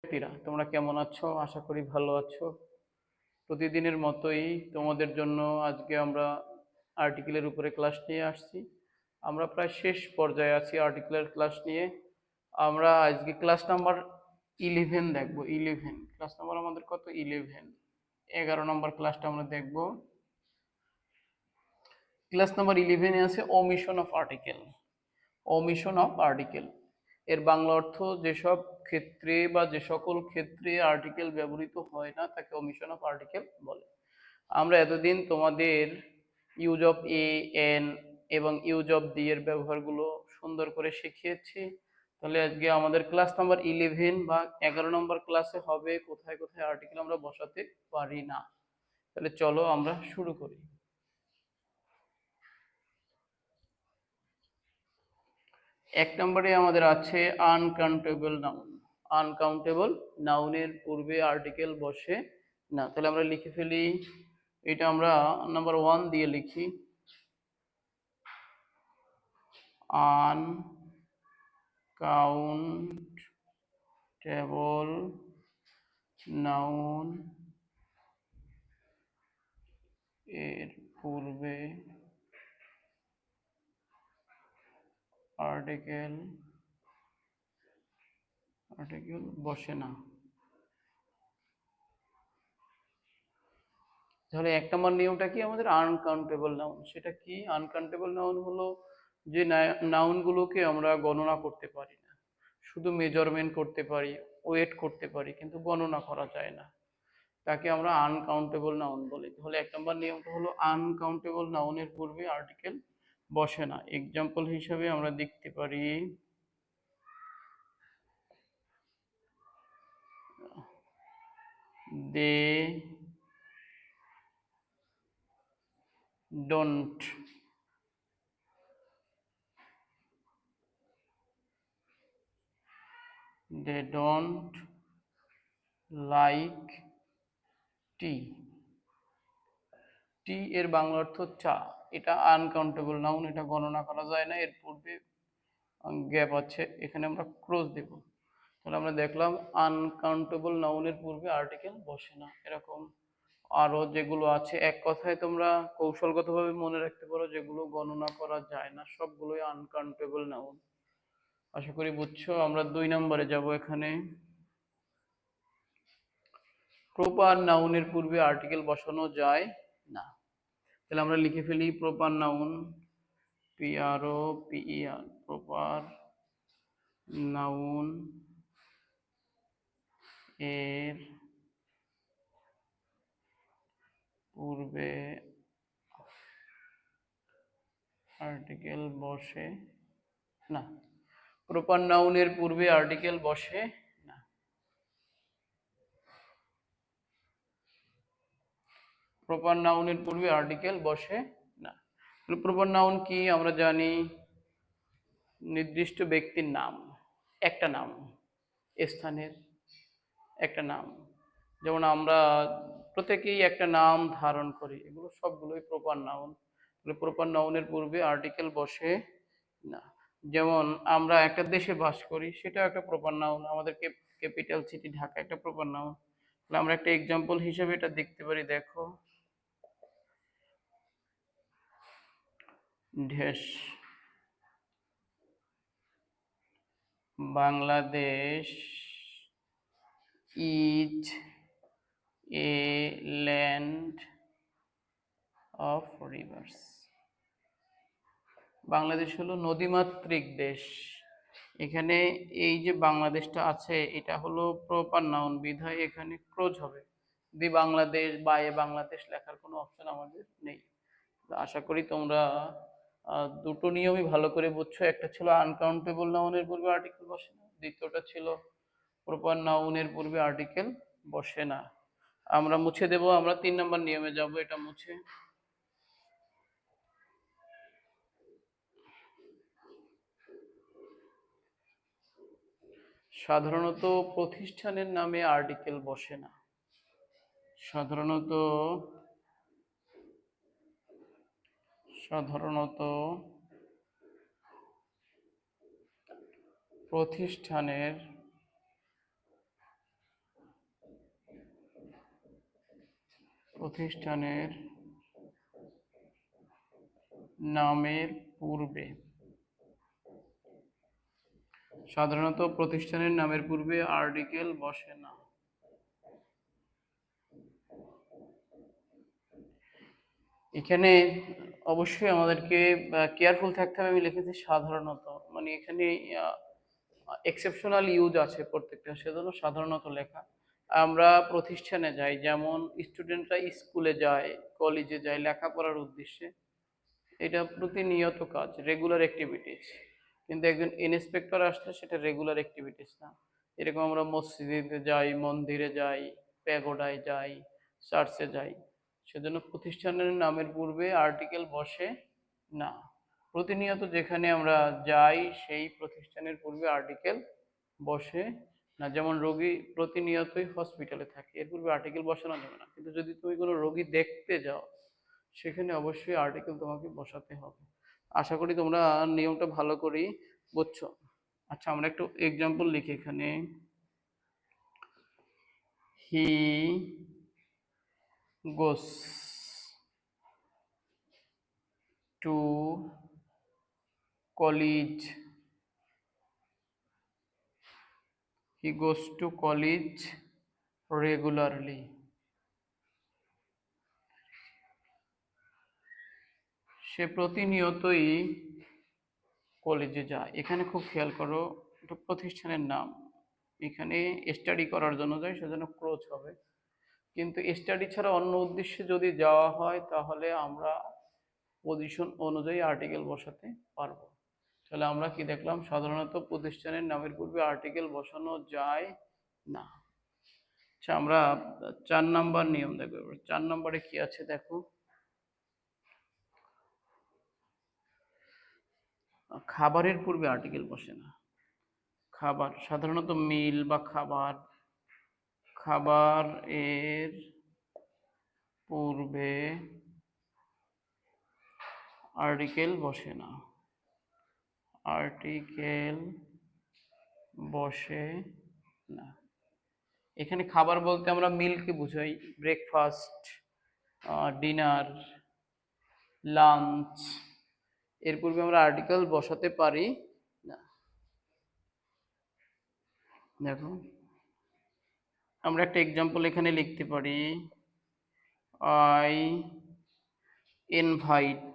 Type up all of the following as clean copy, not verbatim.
শিক্ষার্থীরা তোমরা কেমন আছো? আশা করি ভালো আছো। প্রতিদিনের মতোই তোমাদের জন্য আজকে আমরা আর্টিকেলের উপরে ক্লাস নিয়ে আসছি। আমরা প্রায় শেষ পর্যায়ে আছি আর্টিকেলের ক্লাস নিয়ে। আমরা আজকে ক্লাস নাম্বার 11 দেখব। 11 ক্লাস নাম্বার আমাদের কত? 11। 11 নম্বর ক্লাসটা আমরা দেখব। ক্লাস নাম্বার 11 এ আছে ওমিশন অফ আর্টিকেল। ওমিশন অফ আর্টিকেল এর বাংলা অর্থ যেসব ক্ষেত্রে বা যে সকল ক্ষেত্রে আর্টিকেল ব্যবহৃত হয় না তাকে ওমিশন অফ আর্টিকেল বলে। আমরা এতদিন তোমাদের ইউজ অফ এ, এন এবং ইউজ অফ দি এর ব্যবহারগুলো সুন্দর করে শিখিয়েছি। তাহলে আজকে আমাদের ক্লাস নাম্বার 11 বা 11 নম্বর ক্লাসে হবে কোথায় কোথায় আর্টিকেল আমরা বসাতে পারি না। তাহলে চলো আমরা শুরু করি। এক নম্বরে আমাদের আছে আনকাউন্টেবল নাউন। আনকাউন্টেবল নাউনের পূর্বে আর্টিকেল বসে না। তাহলে আমরা লিখে ফেলি, এটা আমরা নাম্বার 1 দিয়ে লিখি। আনকাউন্টেবল নাউন এর পূর্বে আর্টিকেল বসে না। তাহলে এক নম্বর নিয়মটা কি আমাদের? Uncountable noun. সেটা কি? আনকাউন্টেবল নাউন হলো যে নাউনগুলোকে আমরা গণনা করতে পারি না, শুধু মেজারমেন্ট করতে পারি, ওয়েট করতে পারি, কিন্তু গণনা করা যায় না, তাকে আমরা আনকাউন্টেবল নাউন বলি। তাহলে এক নম্বর নিয়মটা হলো আনকাউন্টেবল নাউনের পূর্বে আর্টিকেল বসে না। এক্সাম্পল হিসাবে আমরা দেখতে পারি দে ডোন্ট লাইক টি। টি এর বাংলা অর্থ চা। এটা আনকাউন্টেবল নাউন, এটা গণনা করা যায় না, এর পূর্বে গ্যাপ আছে, এখানে আমরা ক্রস দেব। তাহলে আমরা দেখলাম আনকাউন্টেবল নাউনের পূর্বে আর্টিকেল বসে না। এরকম আরো যেগুলো আছে, এক কথায় তোমরা কৌশলগতভাবে মনে রাখতে পারো, যেগুলো গণনা করা যায় না সবগুলোই আনকাউন্টেবল নাউন। আশা করি বুঝছো। আমরা 2 নম্বরে যাব। এখানে প্রপার নাউনের পূর্বে আর্টিকেল বসানো যায় না। তাহলে আমরা লিখে ফেলি proper noun, PROPER, proper noun এর পূর্বে আর্টিকেল বসে না। প্রপার নাউনের পূর্বে আর্টিকেল বসে না। প্রপার নাউনের পূর্বে আর্টিকেল বসে না। প্রপার নাউন কি আমরা জানি? নির্দিষ্ট ব্যক্তির নাম, একটা নাম, স্থানের একটা নাম। যেমন আমরা প্রত্যেকেই একটা নাম ধারণ করি, এগুলো সবগুলোই প্রপার নাউন। প্রপার নাউনের পূর্বে আর্টিকেল বসে না। যেমন আমরা একটা দেশে বাস করি, সেটা একটা প্রপার নাউন। আমাদের ক্যাপিটাল সিটি ঢাকা একটা প্রপার নাউন। তাহলে আমরা একটা এক্সাম্পল হিসেবে এটা দেখতে পারি। দেখো, দেশ, Bangladesh is a land of rivers. Bangladesh হলো নদীমাতৃক দেশ। এখানে এই যে বাংলাদেশটা আছে, এটা হলো প্রপার নাউন, বিধায় এখানে ক্রোজ হবে। দি বাংলাদেশ বা এ বাংলাদেশ লেখার কোনো অপশন আমাদের নেই। আশা করি তোমরা দুটো নিয়মই ভালো করে বুঝছো। একটা ছিল আনকাউন্টেবল নাউনের পূর্বে আর্টিকেল বসে না, দ্বিতীয়টা ছিল প্রপার নাউনের পূর্বে আর্টিকেল বসে না। আমরা মুছে দেব। আমরা 3 নম্বর নিয়মে যাব। এটা মুছে সাধারণত প্রতিষ্ঠানের নামে আর্টিকেল বসে না। সাধারণত প্রতিষ্ঠানের প্রতিষ্ঠানের নামের পূর্বে, সাধারণত প্রতিষ্ঠানের নামের পূর্বে আর্টিকেল বসে না। এখানে অবশ্যই আমাদেরকে কেয়ারফুল থাকতে হবে। আমি লিখেছি সাধারণত, মানে এখানে এক্সেপশনাল ইউজ আছে প্রত্যেকটা, সেজন্য সাধারণত লেখা। আমরা প্রতিষ্ঠানে যাই, যেমন স্টুডেন্টরা স্কুলে যায়, কলেজে যায় লেখাপড়ার উদ্দেশ্যে, এটা প্রতিনিয়ত কাজ, রেগুলার অ্যাক্টিভিটিস। কিন্তু একজন ইন্সপেক্টর আসলে সেটা রেগুলার অ্যাক্টিভিটিস না। এরকম আমরা মসজিদে যাই, মন্দিরে যাই, প্যাগোডায় যাই, চার্চে যাই, সেজন্য প্রতিষ্ঠানের নামের পূর্বে আর্টিকেল বসে না। প্রতিনিয়ত যেখানে আমরা যাই সেই প্রতিষ্ঠানের পূর্বে আর্টিকেল বসে না। যেমন রোগী প্রতিনিয়তই হসপিটালে থাকে, এর পূর্বে আর্টিকেল বসানো যাবে না। কিন্তু যদি তুমি কোনো রোগী দেখতে যাও, সেখানে অবশ্যই আর্টিকেল তোমাকে বসাতে হবে। আশা করি তোমরা নিয়মটা ভালো করেই বুঝছো। আচ্ছা, আমরা একটু এক্সাম্পল লিখি এখানে। He goes to college, he goes to college regularly. সে প্রতিনিয়তই কলেজে যায়। এখানে খুব খেয়াল করো, এটা প্রতিষ্ঠানের নাম, এখানে স্টাডি করার জন্য যায়, সেজন্য ক্রোচ হবে। কিন্তু স্টাডি ছাড়া অন্য উদ্দেশ্যে যদি যাওয়া হয়, তাহলে আমরা পজিশন অনুযায়ী আর্টিকেল বসাতে পারবো। তাহলে আমরা কি দেখলাম, সাধারণত প্রতিষ্ঠানের নামের পূর্বে আর্টিকেল বসানো যায় না। আচ্ছা, আমরা 4 নাম্বার নিয়ম দেখব। 4 নম্বরে কি আছে দেখো, খাবারের পূর্বে আর্টিকেল বসে না। খাবার, সাধারণত মিল বা খাবার, খাবার এর পূর্বে আর্টিকেল বসে না, আর্টিকেল বসে না। এখানে খাবার বলতে আমরা মিলকে বুঝাই, ব্রেকফাস্ট, ডিনার, লাঞ্চ, এর পূর্বে আমরা আর্টিকেল বসাতে পারি না। দেখো, আমরা একটা এক্সাম্পল এখানে লিখতে পারি, I invite,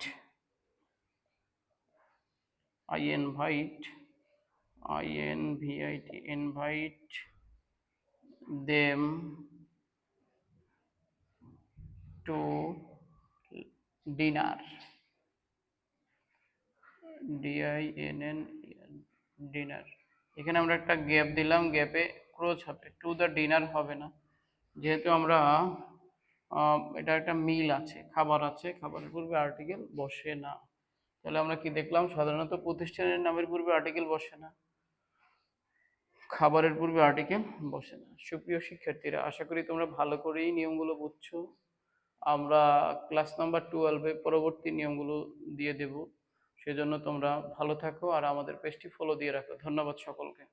I invite, INVIT, invite them to dinner, DINN, dinner. এখানে আমরা একটা গ্যাপ দিলাম, গ্যাপে ক্রোচ হবে, টু দ্য ডিনার হবে না, যেহেতু আমরা এটা একটা মিল আছে, খাবার আছে, খাবারের পূর্বে আর্টিকেল বসে না। তাহলে আমরা কি দেখলাম, সাধারণত প্রতিষ্ঠানের নামের পূর্বে আর্টিকেল বসে না, খাবারের পূর্বে আর্টিকেল বসে না। সুপ্রিয় শিক্ষার্থীরা, আশা করি তোমরা ভালো করেই নিয়মগুলো বুঝছো। আমরা ক্লাস নাম্বার 12-এ পরবর্তী নিয়মগুলো দিয়ে দেব, সেজন্য তোমরা ভালো থাকো আর আমাদের পেজটি ফলো দিয়ে রাখো। ধন্যবাদ সকলকে।